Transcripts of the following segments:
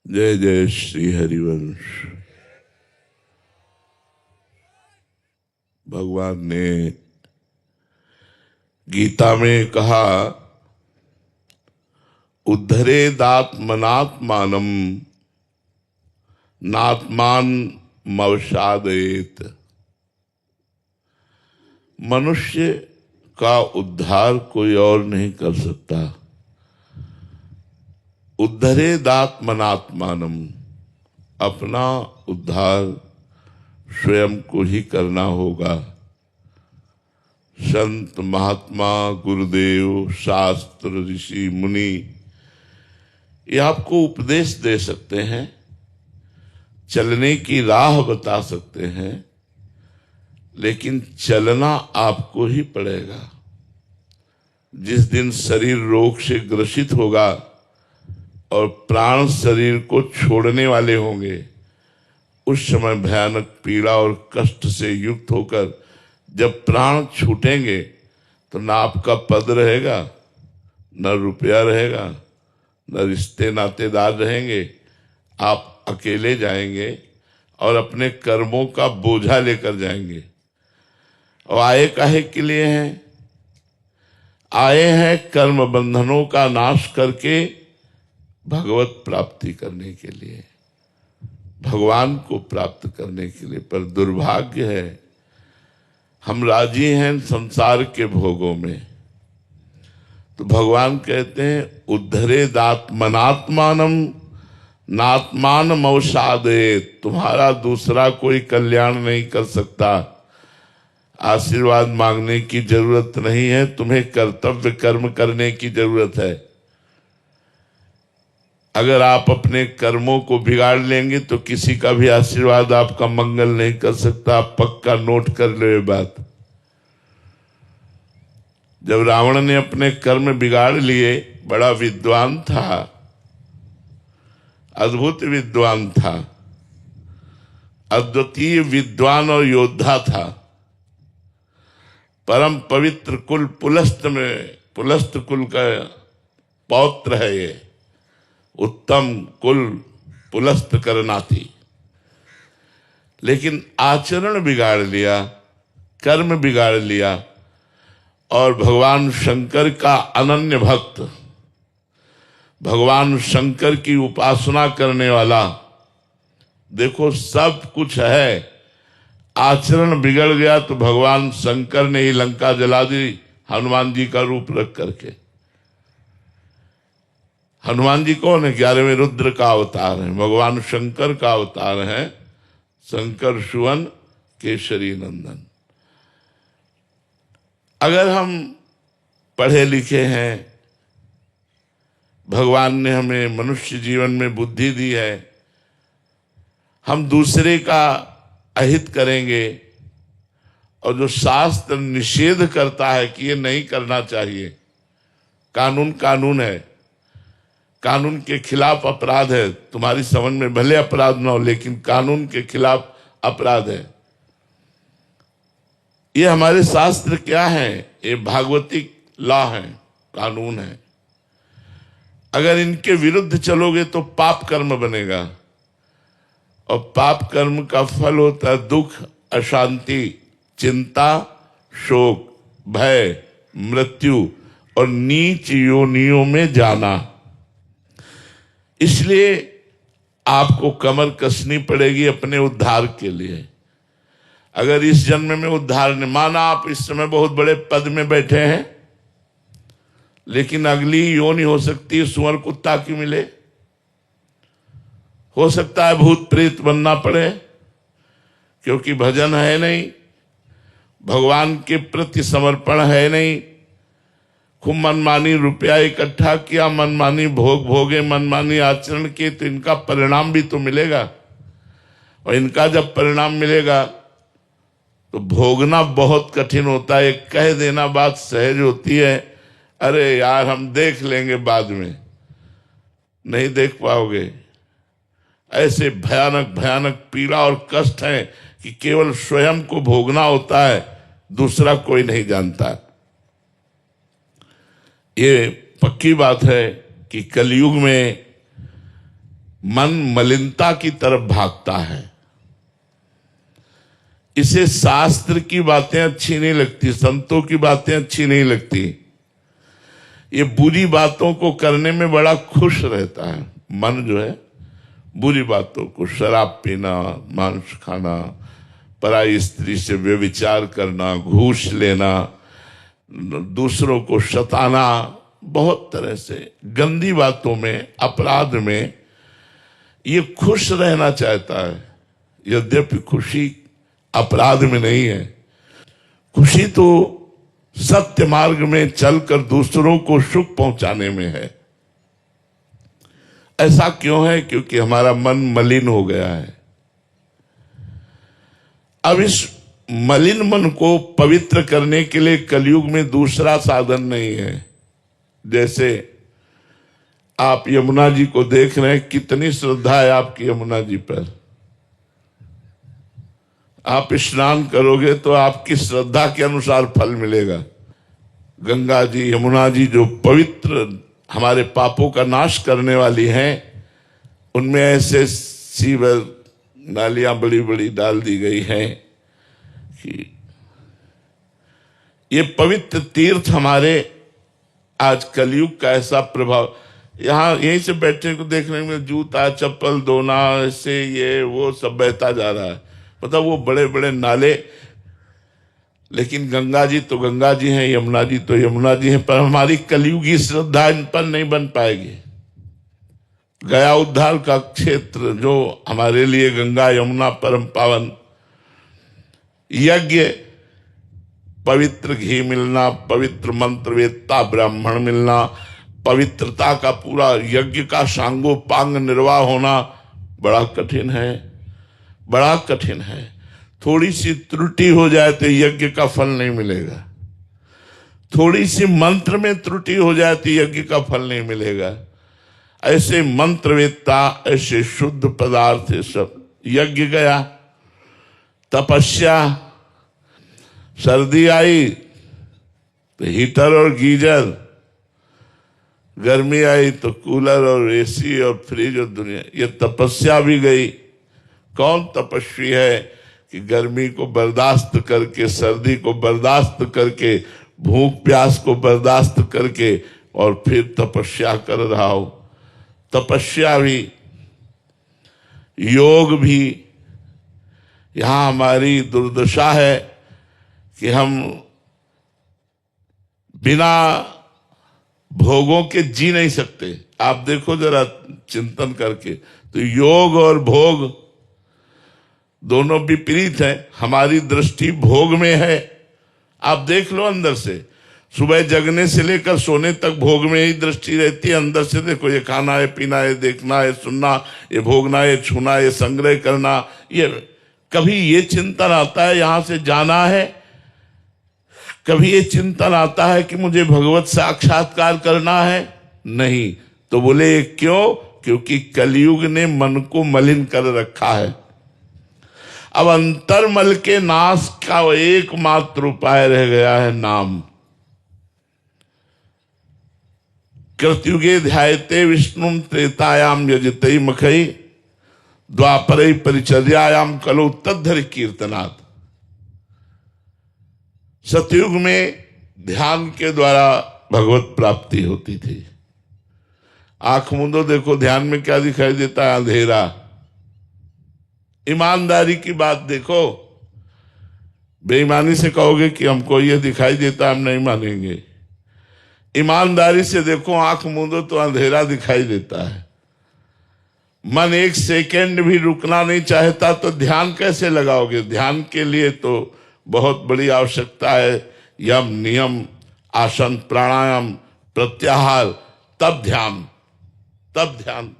जय जय श्री हरिवंश। भगवान ने गीता में कहा, उद्धरेदात्मनात्मानं नात्मानमवसादयेत्। मनुष्य का उद्धार कोई और नहीं कर सकता। उद्धरेदात्मनात्मानं, अपना उद्धार स्वयं को ही करना होगा। संत महात्मा गुरुदेव शास्त्र ऋषि मुनि ये आपको उपदेश दे सकते हैं, चलने की राह बता सकते हैं, लेकिन चलना आपको ही पड़ेगा। जिस दिन शरीर रोग से ग्रसित होगा और प्राण शरीर को छोड़ने वाले होंगे, उस समय भयानक पीड़ा और कष्ट से युक्त होकर जब प्राण छूटेंगे तो ना आपका पद रहेगा, न रुपया रहेगा, न रिश्ते नातेदार रहेंगे। आप अकेले जाएंगे और अपने कर्मों का बोझा लेकर जाएंगे। और आए काहे के लिए हैं? आए हैं कर्म बंधनों का नाश करके भगवत प्राप्ति करने के लिए, भगवान को प्राप्त करने के लिए। पर दुर्भाग्य है, हम राजी हैं संसार के भोगों में। तो भगवान कहते हैं, उद्धरेदात्मनात्मानं नात्मानमवसादयेत्। तुम्हारा दूसरा कोई कल्याण नहीं कर सकता। आशीर्वाद मांगने की जरूरत नहीं है, तुम्हें कर्तव्य कर्म करने की जरूरत है। अगर आप अपने कर्मों को बिगाड़ लेंगे तो किसी का भी आशीर्वाद आपका मंगल नहीं कर सकता। पक्का नोट कर लो ये बात। जब रावण ने अपने कर्म बिगाड़ लिए, बड़ा विद्वान था, अद्भुत विद्वान था, अद्वितीय विद्वान और योद्धा था। परम पवित्र कुल पुलस्त में, पुलस्त कुल का पौत्र है ये। उत्तम कुल पुलस्त करनाती। लेकिन आचरण बिगाड़ लिया, कर्म बिगाड़ लिया, और भगवान शंकर का अनन्य भक्त, भगवान शंकर की उपासना करने वाला, देखो सब कुछ है, आचरण बिगड़ गया तो भगवान शंकर ने ही लंका जला दी हनुमान जी का रूप रख करके। हनुमान जी कौन है? 11वें रुद्र का अवतार है, भगवान शंकर का अवतार है। शंकर सुवन केसरी नंदन। अगर हम पढ़े लिखे हैं, भगवान ने हमें मनुष्य जीवन में बुद्धि दी है, हम दूसरे का अहित करेंगे और जो शास्त्र निषेध करता है कि ये नहीं करना चाहिए, कानून कानून है, कानून के खिलाफ अपराध है। तुम्हारी समझ में भले अपराध ना हो, लेकिन कानून के खिलाफ अपराध है। ये हमारे शास्त्र क्या है? ये भागवतिक लॉ है, कानून है। अगर इनके विरुद्ध चलोगे तो पाप कर्म बनेगा, और पाप कर्म का फल होता है दुख, अशांति, चिंता, शोक, भय, मृत्यु और नीच योनियों में जाना। इसलिए आपको कमर कसनी पड़ेगी अपने उद्धार के लिए। अगर इस जन्म में उद्धार ने, माना आप इस समय बहुत बड़े पद में बैठे हैं, लेकिन अगली योनि हो सकती है सुअर कुत्ता की मिले, हो सकता है भूत प्रेत बनना पड़े, क्योंकि भजन है नहीं, भगवान के प्रति समर्पण है नहीं। खूब मनमानी रुपया इकट्ठा किया, मनमानी भोग भोगे, मनमानी आचरण किए, तो इनका परिणाम भी तो मिलेगा। और इनका जब परिणाम मिलेगा तो भोगना बहुत कठिन होता है। एक कह देना बात सहज होती है, अरे यार हम देख लेंगे बाद में, नहीं देख पाओगे। ऐसे भयानक भयानक पीड़ा और कष्ट है कि केवल स्वयं को भोगना होता है, दूसरा कोई नहीं जानता। ये पक्की बात है कि कलयुग में मन मलिनता की तरफ भागता है। इसे शास्त्र की बातें अच्छी नहीं लगती, संतों की बातें अच्छी नहीं लगती। ये बुरी बातों को करने में बड़ा खुश रहता है। मन जो है बुरी बातों को, शराब पीना, मांस खाना, पराई स्त्री से व्यभिचार करना, घूस लेना, दूसरों को सताना, बहुत तरह से गंदी बातों में, अपराध में ये खुश रहना चाहता है। यद्यपि खुशी अपराध में नहीं है, खुशी तो सत्य मार्ग में चलकर दूसरों को सुख पहुंचाने में है। ऐसा क्यों है? क्योंकि हमारा मन मलिन हो गया है। अब इस मलिन मन को पवित्र करने के लिए कलयुग में दूसरा साधन नहीं है। जैसे आप यमुना जी को देख रहे हैं, कितनी श्रद्धा है आपकी यमुना जी पर। आप स्नान करोगे तो आपकी श्रद्धा के अनुसार फल मिलेगा। गंगा जी, यमुना जी जो पवित्र हमारे पापों का नाश करने वाली हैं, उनमें ऐसे सीवर नालियां बड़ी बड़ी डाल दी गई हैं कि ये पवित्र तीर्थ हमारे आज कलयुग का ऐसा प्रभाव। यहाँ यहीं से बैठने को देखने में जूता चप्पल धोना, ऐसे ये वो सब बहता जा रहा है। मतलब वो बड़े बड़े नाले, लेकिन गंगा जी तो गंगा जी हैं, यमुना जी तो यमुना जी हैं, पर हमारी कलयुगी श्रद्धा इन पर नहीं बन पाएगी। गया उद्धार का क्षेत्र जो हमारे लिए गंगा यमुना परम पावन, यज्ञ, पवित्र घी मिलना, पवित्र मंत्र वेत्ता ब्राह्मण मिलना, पवित्रता का पूरा यज्ञ का सांगोपांग निर्वाह होना बड़ा कठिन है, बड़ा कठिन है। थोड़ी सी त्रुटि हो जाए तो यज्ञ का फल नहीं मिलेगा। थोड़ी सी मंत्र में त्रुटि हो जाए तो यज्ञ का फल नहीं मिलेगा। ऐसे मंत्रवेत्ता, ऐसे शुद्ध पदार्थ सब। यज्ञ गया, तपस्या, सर्दी आई तो हीटर और गीजर, गर्मी आई तो कूलर और एसी और फ्रिज और दुनिया, ये तपस्या भी गई। कौन तपस्वी है कि गर्मी को बर्दाश्त करके, सर्दी को बर्दाश्त करके, भूख प्यास को बर्दाश्त करके और फिर तपस्या कर रहा हो। तपस्या भी, योग भी। यहां हमारी दुर्दशा है कि हम बिना भोगों के जी नहीं सकते। आप देखो जरा चिंतन करके, तो योग और भोग दोनों विपरीत हैं। हमारी दृष्टि भोग में है। आप देख लो अंदर से, सुबह जगने से लेकर सोने तक भोग में ही दृष्टि रहती है। अंदर से देखो, ये खाना है, पीना है, देखना है, सुनना, ये भोगना, ये छूना, ये संग्रह करना। ये कभी ये चिंतन आता है यहां से जाना है? कभी ये चिंतन आता है कि मुझे भगवत साक्षात्कार करना है? नहीं। तो बोले क्यों? क्योंकि कलयुग ने मन को मलिन कर रखा है। अब अंतर्मल के नाश का एकमात्र उपाय रह गया है नाम। कृतयुगे ध्यायते विष्णुम त्रेतायाम यजते मखई द्वापरे परिचर्यायाम कलो तद्धरि कीर्तनात्। सतयुग में ध्यान के द्वारा भगवत प्राप्ति होती थी। आंख मूंदो, देखो ध्यान में क्या दिखाई देता है? अंधेरा। ईमानदारी की बात देखो, बेईमानी से कहोगे कि हमको ये दिखाई देता, हम नहीं मानेंगे। ईमानदारी से देखो, आंख मूंदो तो अंधेरा दिखाई देता है। मन एक सेकंड भी रुकना नहीं चाहता तो ध्यान कैसे लगाओगे? ध्यान के लिए तो बहुत बड़ी आवश्यकता है। यम, नियम, आसन, प्राणायाम, प्रत्याहार, तब ध्यान, तब ध्यान।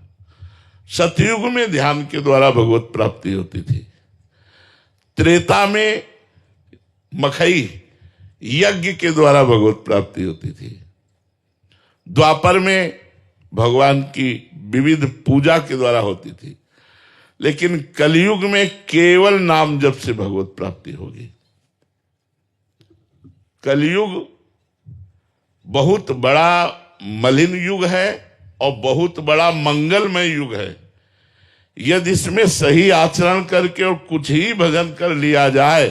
सतयुग में ध्यान के द्वारा भगवत प्राप्ति होती थी। त्रेता में मखई, यज्ञ के द्वारा भगवत प्राप्ति होती थी। द्वापर में भगवान की विविध पूजा के द्वारा होती थी। लेकिन कलयुग में केवल नाम जप से भगवत प्राप्ति होगी। कलयुग बहुत बड़ा मलिन युग है और बहुत बड़ा मंगलमय युग है। यदि इसमें सही आचरण करके और कुछ ही भजन कर लिया जाए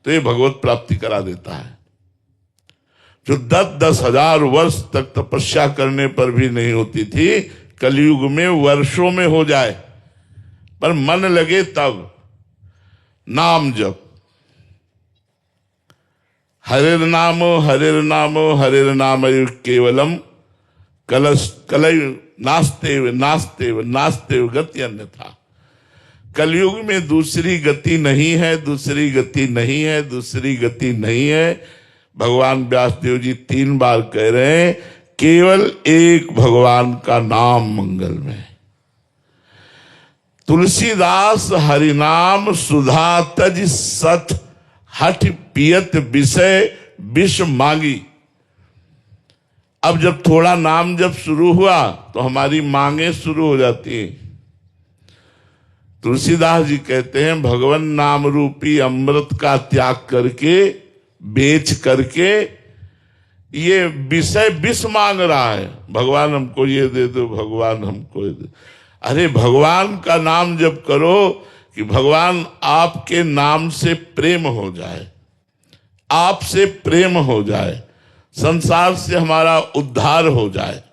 तो ये भगवत प्राप्ति करा देता है। जो 10-10 हजार वर्ष तक तपस्या करने पर भी नहीं होती थी, कलयुग में वर्षों में हो जाए, पर मन लगे तब। नाम जप, हरिर नामो हरिर नामो हरिर नाम केवलम कलय नास्तेव नास्तेव नास्तेव गति अन्यथा। कलयुग में दूसरी गति नहीं है, दूसरी गति नहीं है, दूसरी गति नहीं है। भगवान व्यासदेव जी 3 बार कह रहे हैं, केवल एक भगवान का नाम मंगल में। तुलसीदास हरिनाम सुधा तज सठ हठ पियत विषय विष मांगी। अब जब थोड़ा नाम जब शुरू हुआ तो हमारी मांगे शुरू हो जाती हैं। तुलसीदास जी कहते हैं, भगवान नाम रूपी अमृत का त्याग करके, बेच करके ये विषय विष मांग रहा है। भगवान हमको ये दे दो, भगवान हमको ये दे। अरे भगवान का नाम जब करो कि भगवान आपके नाम से प्रेम हो जाए, आपसे प्रेम हो जाए, संसार से हमारा उद्धार हो जाए।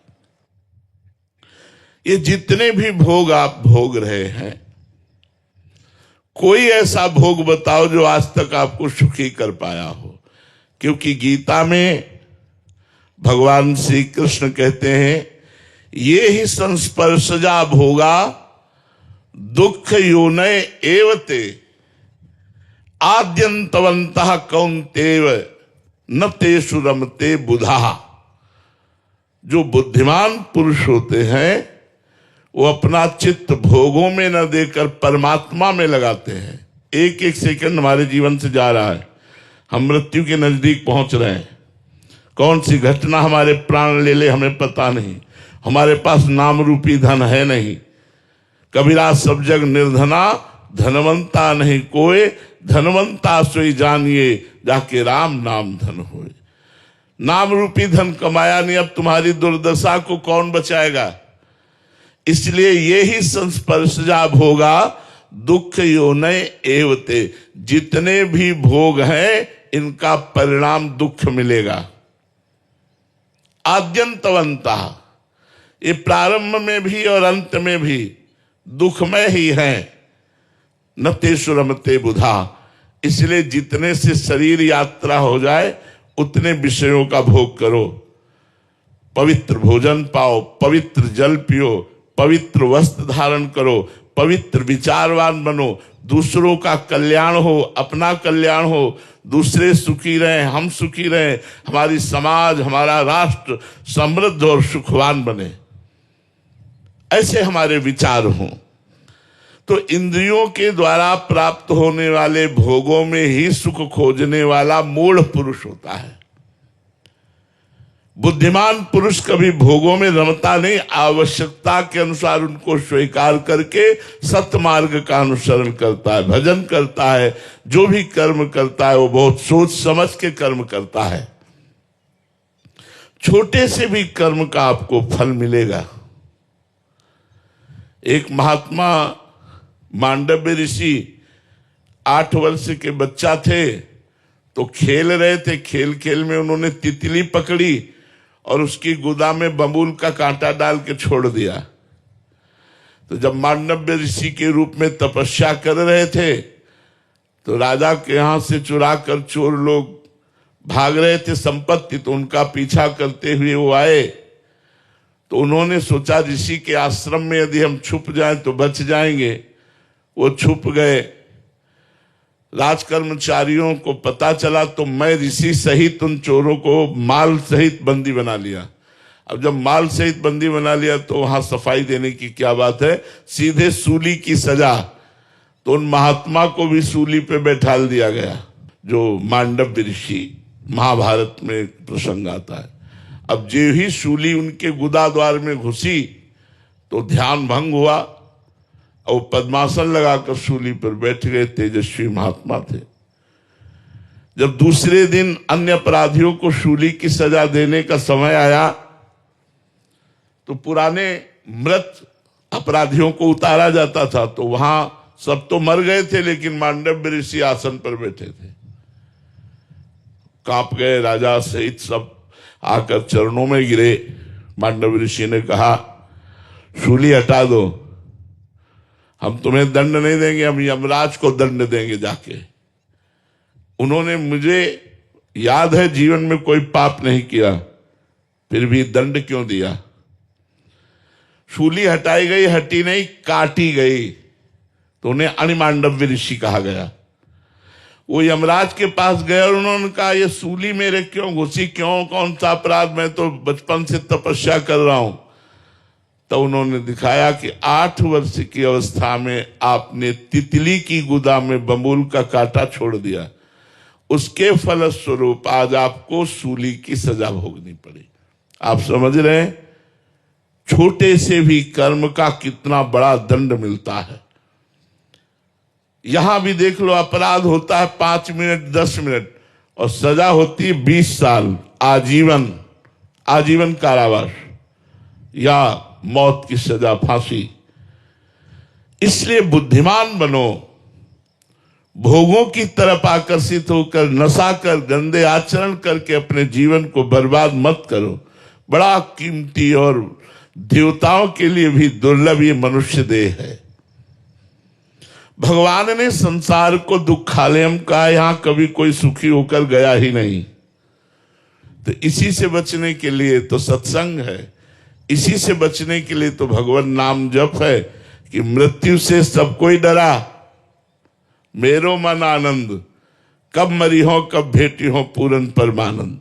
ये जितने भी भोग आप भोग रहे हैं, कोई ऐसा भोग बताओ जो आज तक आपको सुखी कर पाया हो। क्योंकि गीता में भगवान श्री कृष्ण कहते हैं, ये ही संस्पर्शजा भोगा दुख योनय एवते आद्यंतवंतः कौन्तेव न तेषु रमते बुधा। जो बुद्धिमान पुरुष होते हैं वो अपना चित्त भोगों में न देकर परमात्मा में लगाते हैं। एक एक सेकंड हमारे जीवन से जा रहा है, हम मृत्यु के नजदीक पहुंच रहे हैं। कौन सी घटना हमारे प्राण ले ले हमें पता नहीं। हमारे पास नाम रूपी धन है नहीं। कबीरा सब जग निर्धना धनवंता नहीं कोई, धनवंता सोई जानिए जाके राम नाम धन होए। नाम रूपी धन कमाया नहीं, अब तुम्हारी दुर्दशा को कौन बचाएगा। इसलिए ये ही संस्पर्शजा भोगा दुख योनय एवते। जितने भी भोग हैं इनका परिणाम दुख मिलेगा। आद्यंतवंता, ये प्रारंभ में भी और अंत में भी दुखमय ही है। न तेषु रमते बुधा। इसलिए जितने से शरीर यात्रा हो जाए उतने विषयों का भोग करो। पवित्र भोजन पाओ, पवित्र जल पियो, पवित्र वस्त्र धारण करो, पवित्र विचारवान बनो, दूसरों का कल्याण हो, अपना कल्याण हो, दूसरे सुखी रहें, हम सुखी रहें, हमारी समाज, हमारा राष्ट्र समृद्ध और सुखवान बने, ऐसे हमारे विचार हों। तो इंद्रियों के द्वारा प्राप्त होने वाले भोगों में ही सुख खोजने वाला मूढ़ पुरुष होता है। बुद्धिमान पुरुष कभी भोगों में रमता नहीं, आवश्यकता के अनुसार उनको स्वीकार करके सत्य मार्ग का अनुसरण करता है, भजन करता है। जो भी कर्म करता है वो बहुत सोच समझ के कर्म करता है। छोटे से भी कर्म का आपको फल मिलेगा। एक महात्मा मांडव्य ऋषि 8 वर्ष के बच्चा थे, तो खेल रहे थे। खेल खेल में उन्होंने तितली पकड़ी और उसकी गुदा में बबूल का कांटा डाल के छोड़ दिया। तो जब मांडव्य ऋषि के रूप में तपस्या कर रहे थे तो राजा के यहां से चुरा कर चोर लोग भाग रहे थे संपत्ति, तो उनका पीछा करते हुए वो आए। तो उन्होंने सोचा ऋषि के आश्रम में यदि हम छुप जाएं तो बच जाएंगे। वो छुप गए। राजकर्मचारियों को पता चला तो मैं ऋषि सहित उन चोरों को माल सहित बंदी बना लिया। अब जब माल सहित बंदी बना लिया तो वहां सफाई देने की क्या बात है, सीधे सूली की सजा। तो उन महात्मा को भी सूली पे बैठाल दिया गया, जो मांडव्य ऋषि, महाभारत में प्रसंग आता है। अब जो ही सूली उनके गुदा द्वार में घुसी तो ध्यान भंग हुआ और पद्मासन लगाकर सूली पर बैठ गए। तेजस्वी महात्मा थे। जब दूसरे दिन अन्य अपराधियों को सूली की सजा देने का समय आया तो पुराने मृत अपराधियों को उतारा जाता था, तो वहां सब तो मर गए थे, लेकिन मांडव्य ऋषि आसन पर बैठे थे। कांप गए, राजा सहित सब आकर चरणों में गिरे। मांडव्य ऋषि ने कहा, शूली हटा दो, हम तुम्हें दंड नहीं देंगे, हम यमराज को दंड देंगे जाके। उन्होंने, मुझे याद है जीवन में कोई पाप नहीं किया, फिर भी दंड क्यों दिया? शूली हटाई गई, हटी नहीं, काटी गई, तो उन्हें अणिमांडव्य ऋषि कहा गया। वो यमराज के पास गए और उन्होंने कहा, ये सूली मेरे क्यों घुसी, क्यों, कौन सा अपराध, मैं तो बचपन से तपस्या कर रहा हूं। तो उन्होंने दिखाया कि 8 वर्ष की अवस्था में आपने तितली की गुदा में बबूल का कांटा छोड़ दिया, उसके फलस्वरूप आज आपको सूली की सजा भोगनी पड़ी। आप समझ रहे हैं, छोटे से भी कर्म का कितना बड़ा दंड मिलता है। यहां भी देख लो, अपराध होता है 5 मिनट 10 मिनट और सजा होती है 20 साल, आजीवन, आजीवन कारावास या मौत की सजा, फांसी। इसलिए बुद्धिमान बनो, भोगों की तरफ आकर्षित होकर नशा कर गंदे आचरण करके अपने जीवन को बर्बाद मत करो। बड़ा कीमती और देवताओं के लिए भी दुर्लभ ये मनुष्य देह है। भगवान ने संसार को दुखालयम कहा, यहां कभी कोई सुखी होकर गया ही नहीं। तो इसी से बचने के लिए तो सत्संग है, इसी से बचने के लिए तो भगवान नाम जप है कि मृत्यु से सब कोई डरा, मेरो मन आनंद, कब मरी हो कब भेटी हो पूरन परमानंद।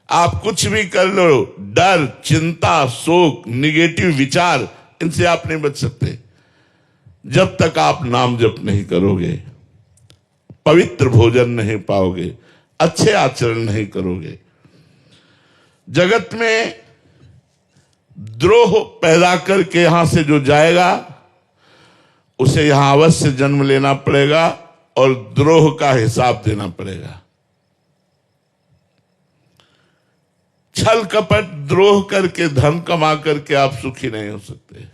आप कुछ भी कर लो, डर, चिंता, शोक, निगेटिव विचार, इनसे आप नहीं बच सकते जब तक आप नाम जप नहीं करोगे, पवित्र भोजन नहीं पाओगे, अच्छे आचरण नहीं करोगे। जगत में द्रोह पैदा करके यहां से जो जाएगा उसे यहां अवश्य जन्म लेना पड़ेगा और द्रोह का हिसाब देना पड़ेगा। छल कपट द्रोह करके धन कमा करके आप सुखी नहीं हो सकते।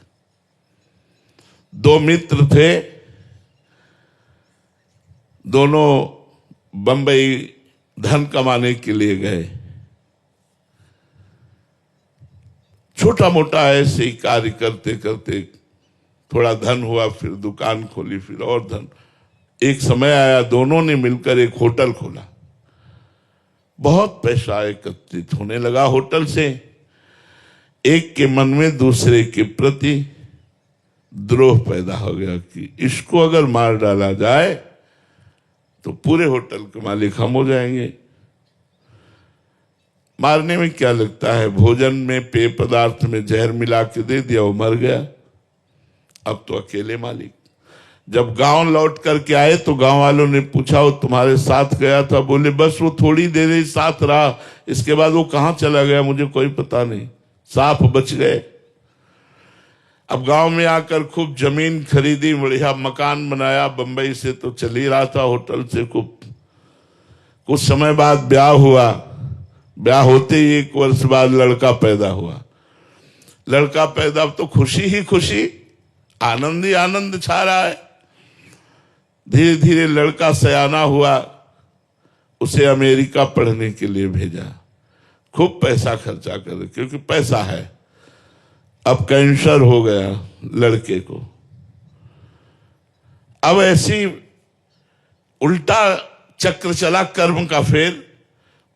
2 मित्र थे, दोनों बंबई धन कमाने के लिए गए। छोटा मोटा ऐसे ही कार्य करते करते थोड़ा धन हुआ, फिर दुकान खोली, फिर और धन। एक समय आया, दोनों ने मिलकर एक होटल खोला। बहुत पैसा एकत्रित होने लगा होटल से। एक के मन में दूसरे के प्रति द्रोह पैदा हो गया कि इसको अगर मार डाला जाए तो पूरे होटल के मालिक हम हो जाएंगे। मारने में क्या लगता है, भोजन में पेय पदार्थ में जहर मिला के दे दिया, वो मर गया। अब तो अकेले मालिक। जब गांव लौट करके आए तो गांव वालों ने पूछा, वो तुम्हारे साथ गया था? बोले बस वो थोड़ी देर ही साथ रहा, इसके बाद वो कहां चला गया मुझे कोई पता नहीं, साफ बच गए। अब गांव में आकर खूब जमीन खरीदी, बढ़िया मकान बनाया। बंबई से तो चल ही रहा था होटल से। कुछ समय बाद ब्याह हुआ। ब्याह होते ही 1 वर्ष बाद लड़का पैदा हुआ। लड़का पैदा, तो खुशी ही खुशी, आनंद ही आनंद छा रहा है। धीरे धीरे लड़का सयाना हुआ, उसे अमेरिका पढ़ने के लिए भेजा। खूब पैसा खर्चा कर, क्योंकि पैसा है। अब कैंसर हो गया लड़के को। अब ऐसी उल्टा चक्र चला कर्म का। फिर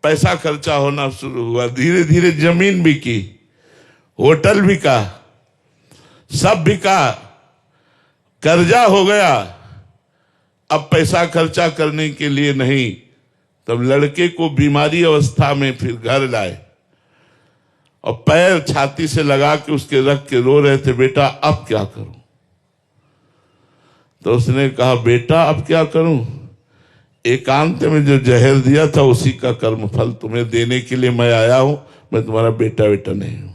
पैसा खर्चा होना शुरू हुआ। धीरे धीरे जमीन बिकी, होटल बिका, सब बिका, कर्जा हो गया। अब पैसा खर्चा करने के लिए नहीं। तब लड़के को बीमारी अवस्था में फिर घर लाए और पैर छाती से लगा के उसके रख के रो रहे थे, बेटा अब क्या करूं? तो उसने कहा, बेटा अब क्या करूं? एकांत में जो जहर दिया था उसी का कर्म फल तुम्हें देने के लिए मैं आया हूं। मैं तुम्हारा बेटा बेटा नहीं हूं।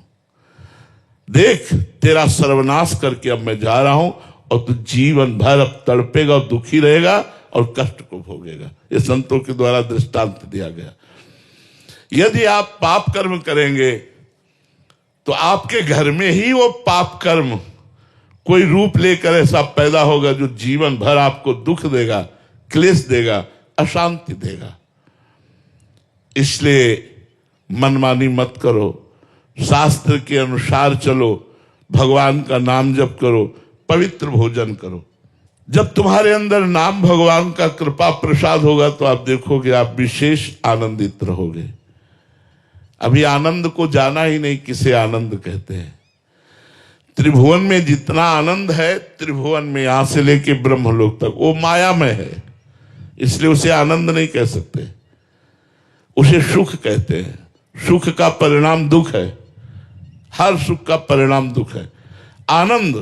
देख, तेरा सर्वनाश करके अब मैं जा रहा हूं और तू जीवन भर अब तड़पेगा और दुखी रहेगा और कष्ट को भोगेगा। ये संतों के द्वारा दृष्टांत दिया गया। यदि आप पाप कर्म करेंगे तो आपके घर में ही वो पाप कर्म कोई रूप लेकर ऐसा पैदा होगा जो जीवन भर आपको दुख देगा, क्लेश देगा, अशांति देगा। इसलिए मनमानी मत करो, शास्त्र के अनुसार चलो, भगवान का नाम जप करो, पवित्र भोजन करो। जब तुम्हारे अंदर नाम भगवान का कृपा प्रसाद होगा तो आप देखोगे आप विशेष आनंदित रहोगे। अभी आनंद को जाना ही नहीं, किसे आनंद कहते हैं। त्रिभुवन में जितना आनंद है, त्रिभुवन में यहां से लेके ब्रह्मलोक तक, वो माया में है, इसलिए उसे आनंद नहीं कह सकते, उसे सुख कहते हैं। सुख का परिणाम दुख है, हर सुख का परिणाम दुख है। आनंद,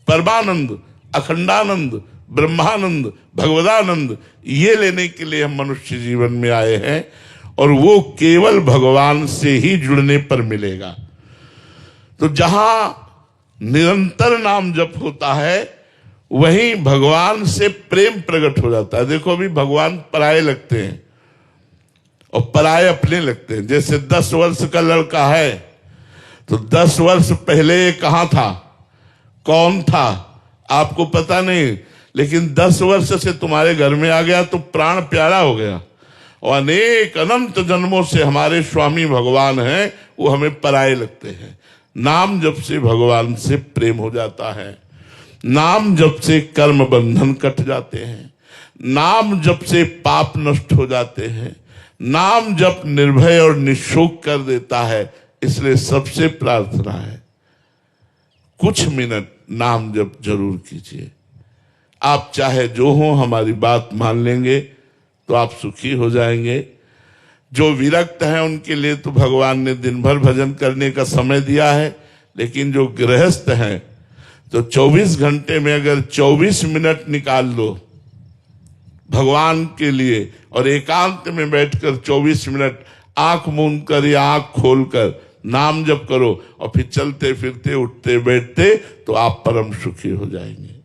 परमानंद, अखंडानंद, ब्रह्मानंद, भगवदानंद, ये लेने के लिए हम मनुष्य जीवन में आए हैं, और वो केवल भगवान से ही जुड़ने पर मिलेगा। तो जहां निरंतर नाम जप होता है वहीं भगवान से प्रेम प्रकट हो जाता है। देखो अभी भगवान पराये लगते हैं और पराये अपने लगते हैं। जैसे 10 वर्ष का लड़का है तो 10 वर्ष पहले ये कहां था, कौन था, आपको पता नहीं, लेकिन 10 वर्ष से तुम्हारे घर में आ गया तो प्राण प्यारा हो गया। और अनेक अनंत जन्मों से हमारे स्वामी भगवान हैं, वो हमें पराये लगते हैं। नाम जप से भगवान से प्रेम हो जाता है, नाम जप से कर्म बंधन कट जाते हैं, नाम जप से पाप नष्ट हो जाते हैं, नाम जप निर्भय और निशोक कर देता है। इसलिए सबसे प्रार्थना है कुछ मिनट नाम जप जरूर कीजिए। आप चाहे जो हो हमारी बात मान लेंगे तो आप सुखी हो जाएंगे। जो विरक्त हैं उनके लिए तो भगवान ने दिन भर भजन करने का समय दिया है, लेकिन जो गृहस्थ हैं तो 24 घंटे में अगर 24 मिनट निकाल लो भगवान के लिए और एकांत में बैठकर 24 मिनट आंख मूंद कर या आंख खोलकर नाम जप करो और फिर चलते फिरते उठते बैठते तो आप परम सुखी हो जाएंगे।